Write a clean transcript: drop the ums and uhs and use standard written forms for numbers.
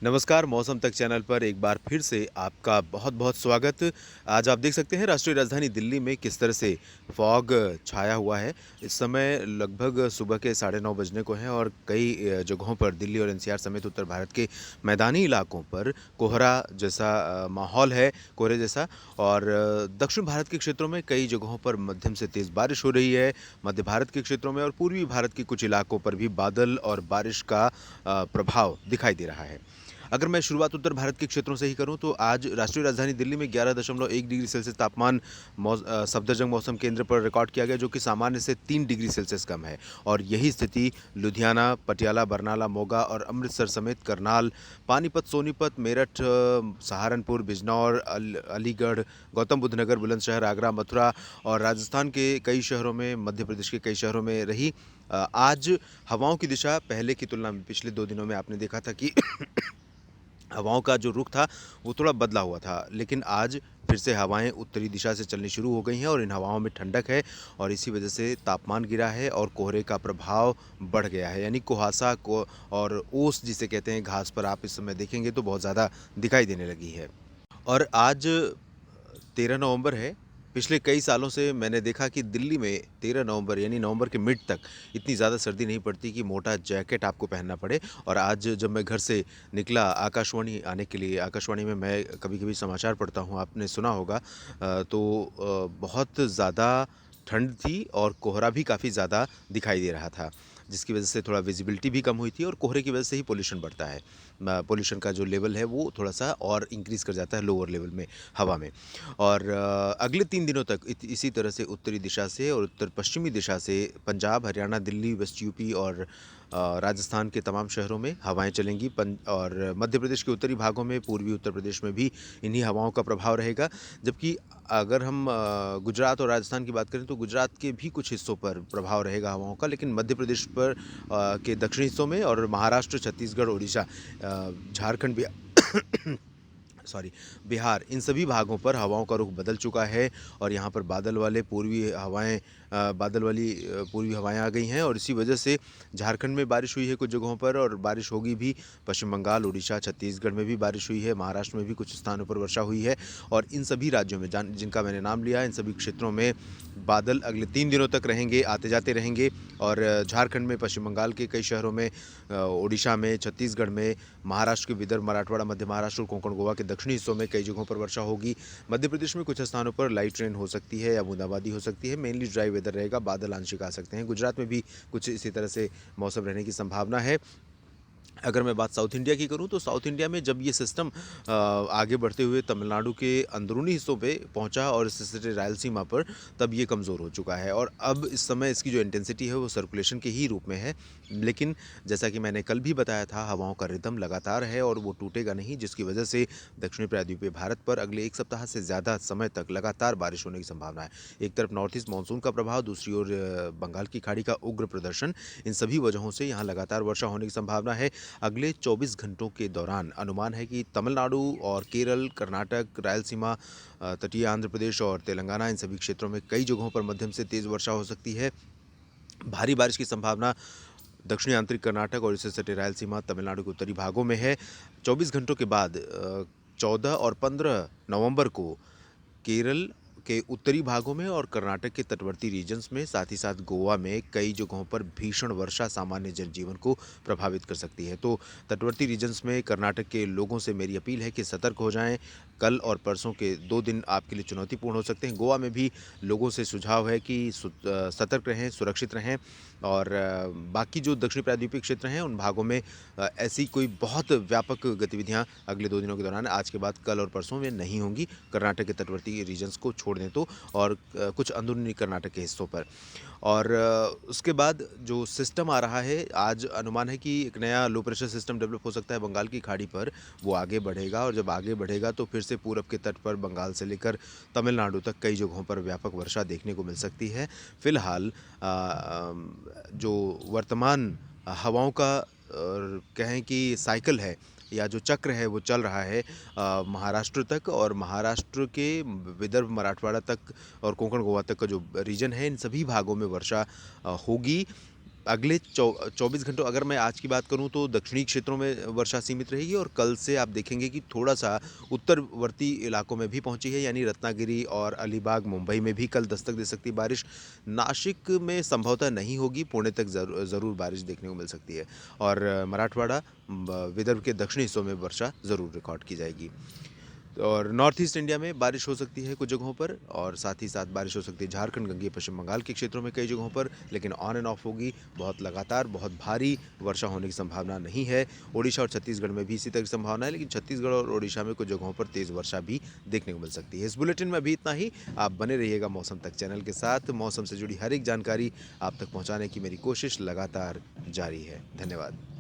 नमस्कार, मौसम तक चैनल पर एक बार फिर से आपका बहुत-बहुत स्वागत। आज आप देख सकते हैं राष्ट्रीय राजधानी दिल्ली में किस तरह से फॉग छाया हुआ है। इस समय लगभग सुबह के साढ़े 9 बजने को हैं और कई जगहों पर दिल्ली और एनसीआर समेत उत्तर भारत के मैदानी इलाकों पर कोहरा जैसा माहौल है, कोहरे जैसा और दक्षिण भारत के क्षेत्रों में कई जगहों पर मध्यम से तेज़ बारिश हो रही है। मध्य भारत के क्षेत्रों में और पूर्वी भारत के कुछ इलाकों पर भी बादल और बारिश का प्रभाव दिखाई दे रहा है। अगर मैं शुरुआत उत्तर भारत के क्षेत्रों से ही करूं तो आज राष्ट्रीय राजधानी दिल्ली में 11.1 डिग्री सेल्सियस तापमान सफदरजंग मौसम केंद्र पर रिकॉर्ड किया गया, जो कि सामान्य से 3 डिग्री सेल्सियस कम है। और यही स्थिति लुधियाना, पटियाला, बरनाला, मोगा और अमृतसर समेत करनाल, पानीपत, सोनीपत, मेरठ, सहारनपुर, बिजनौर, अलीगढ़, गौतम बुद्ध नगर, बुलंदशहर, आगरा, मथुरा और राजस्थान के कई शहरों में, मध्य प्रदेश के कई शहरों में रही। आज हवाओं की दिशा पहले की तुलना में पिछले 2 दिनों में आपने देखा था कि हवाओं का जो रुख था वो थोड़ा बदला हुआ था, लेकिन आज फिर से हवाएं उत्तरी दिशा से चलनी शुरू हो गई हैं और इन हवाओं में ठंडक है और इसी वजह से तापमान गिरा है और कोहरे का प्रभाव बढ़ गया है। यानी कुहासा को और ओस जिसे कहते हैं, घास पर आप इस समय देखेंगे तो बहुत ज़्यादा दिखाई देने लगी है। और आज 13 नवंबर है। पिछले कई सालों से मैंने देखा कि दिल्ली में 13 नवंबर यानी नवंबर के मिड तक इतनी ज़्यादा सर्दी नहीं पड़ती कि मोटा जैकेट आपको पहनना पड़े। और आज जब मैं घर से निकला आकाशवाणी आने के लिए, आकाशवाणी में मैं कभी-कभी समाचार पढ़ता हूँ, आपने सुना होगा बहुत ज़्यादा ठंड थी और कोहरा भी काफ़ी ज़्यादा दिखाई दे रहा था, जिसकी वजह से थोड़ा विजिबिलिटी भी कम हुई थी और कोहरे की वजह से ही पॉल्यूशन बढ़ता है। पॉल्यूशन का जो लेवल है वो थोड़ा-सा और इंक्रीज़ कर जाता है लोअर लेवल में, हवा में। और अगले 3 दिनों तक इसी तरह से उत्तरी दिशा से और उत्तर पश्चिमी दिशा से पंजाब, हरियाणा, दिल्ली, वेस्ट यूपी और राजस्थान के तमाम शहरों में हवाएं चलेंगी। और मध्य प्रदेश के उत्तरी भागों में, पूर्वी उत्तर प्रदेश में भी इन्हीं हवाओं का प्रभाव रहेगा। जबकि अगर हम गुजरात और राजस्थान की बात करें तो गुजरात के भी कुछ हिस्सों पर प्रभाव रहेगा हवाओं का, लेकिन मध्य प्रदेश पर के दक्षिणी हिस्सों में और महाराष्ट्र, छत्तीसगढ़, उड़ीसा, झारखंड भी सॉरी बिहार, इन सभी भागों पर हवाओं का रुख बदल चुका है और यहाँ पर बादल वाली पूर्वी हवाएं आ गई हैं और इसी वजह से झारखंड में बारिश हुई है कुछ जगहों पर और बारिश होगी भी। पश्चिम बंगाल, उड़ीसा, छत्तीसगढ़ में भी बारिश हुई है, महाराष्ट्र में भी कुछ स्थानों पर वर्षा हुई है और इन सभी राज्यों में जिनका मैंने नाम लिया, इन सभी क्षेत्रों में बादल अगले 3 दिनों तक रहेंगे, आते जाते रहेंगे। और झारखंड में, पश्चिम बंगाल के कई शहरों में, उड़ीसा में, छत्तीसगढ़ में, महाराष्ट्र के विदर्भ, मराठवाड़ा, मध्य महाराष्ट्र और कोंकण गोवा के दक्षिणी हिस्सों में कई जगहों पर वर्षा होगी। मध्य प्रदेश में कुछ स्थानों पर लाइट रेन हो सकती है या बूंदाबांदी हो सकती है। मेनली ड्राई वेदर रहेगा, बादल आंशिक आ सकते हैं। गुजरात में भी कुछ इसी तरह से मौसम रहने की संभावना है। अगर मैं बात साउथ इंडिया की करूं तो साउथ इंडिया में जब ये सिस्टम आगे बढ़ते हुए तमिलनाडु के अंदरूनी हिस्सों पे पहुंचा और इससे रायलसीमा पर, तब ये कमज़ोर हो चुका है और अब इस समय इसकी जो इंटेंसिटी है वो सर्कुलेशन के ही रूप में है। लेकिन जैसा कि मैंने कल भी बताया था, हवाओं का रिदम लगातार है और वो टूटेगा नहीं, जिसकी वजह से दक्षिणी प्रायद्वीपीय भारत पर अगले 1 सप्ताह से ज़्यादा समय तक लगातार बारिश होने की संभावना है। एक तरफ नॉर्थ ईस्ट मानसून का प्रभाव, दूसरी ओर बंगाल की खाड़ी का उग्र प्रदर्शन, इन सभी वजहों से यहाँ लगातार वर्षा होने की संभावना है। अगले 24 घंटों के दौरान अनुमान है कि तमिलनाडु और केरल, कर्नाटक, रायलसीमा, तटीय आंध्र प्रदेश और तेलंगाना, इन सभी क्षेत्रों में कई जगहों पर मध्यम से तेज़ वर्षा हो सकती है। भारी बारिश की संभावना दक्षिणी आंतरिक कर्नाटक और इससे सटे रायलसीमा, तमिलनाडु के उत्तरी भागों में है। 24 घंटों के बाद 14 और 15 नवंबर को केरल के उत्तरी भागों में और कर्नाटक के तटवर्ती रीजन्स में, साथ ही साथ गोवा में कई जगहों पर भीषण वर्षा सामान्य जनजीवन को प्रभावित कर सकती है। तो तटवर्ती रीजन्स में कर्नाटक के लोगों से मेरी अपील है कि सतर्क हो जाएं। कल और परसों के 2 दिन आपके लिए चुनौतीपूर्ण हो सकते हैं। गोवा में भी लोगों से सुझाव है कि सतर्क रहें, सुरक्षित रहें। और बाकी जो दक्षिण प्रायद्वीपीय क्षेत्र हैं उन भागों में ऐसी कोई बहुत व्यापक गतिविधियां अगले 2 दिनों के दौरान आज के बाद कल और परसों में नहीं होंगी, कर्नाटक के तटवर्ती रीजन्स को छोड़ दें तो, और कुछ अंदरूनी कर्नाटक के हिस्सों पर। और उसके बाद जो सिस्टम आ रहा है, आज अनुमान है कि एक नया लो प्रेशर सिस्टम डेवलप हो सकता है बंगाल की खाड़ी पर। वो आगे बढ़ेगा और जब आगे बढ़ेगा तो फिर से पूरब के तट पर बंगाल से लेकर तमिलनाडु तक कई जगहों पर व्यापक वर्षा देखने को मिल सकती है। फिलहाल जो वर्तमान हवाओं का कहें कि साइकिल है या जो चक्र है वो चल रहा है महाराष्ट्र तक, और महाराष्ट्र के विदर्भ, मराठवाड़ा तक और कोंकण गोवा तक का जो रीजन है, इन सभी भागों में वर्षा होगी। अगले 24 घंटों अगर मैं आज की बात करूं तो दक्षिणी क्षेत्रों में वर्षा सीमित रहेगी और कल से आप देखेंगे कि थोड़ा-सा उत्तरवर्ती इलाकों में भी पहुंची है, यानी रत्नागिरी और अलीबाग, मुंबई में भी कल दस्तक दे सकती है बारिश। नासिक में संभवतः नहीं होगी, पुणे तक ज़रूर बारिश देखने को मिल सकती है और मराठवाड़ा, विदर्भ के दक्षिणी हिस्सों में वर्षा ज़रूर रिकॉर्ड की जाएगी। और नॉर्थ ईस्ट इंडिया में बारिश हो सकती है कुछ जगहों पर और साथ ही साथ बारिश हो सकती है झारखंड, गंगेय पश्चिम बंगाल के क्षेत्रों में कई जगहों पर, लेकिन ऑन एंड ऑफ होगी। बहुत लगातार बहुत भारी वर्षा होने की संभावना नहीं है। ओडिशा और छत्तीसगढ़ में भी इसी तरह की संभावना है, लेकिन छत्तीसगढ़ और ओडिशा में कुछ जगहों पर तेज़ वर्षा भी देखने को मिल सकती है। इस बुलेटिन में अभी इतना ही। आप बने रहिएगा मौसम तक चैनल के साथ। मौसम से जुड़ी हर एक जानकारी आप तक पहुँचाने की मेरी कोशिश लगातार जारी है। धन्यवाद।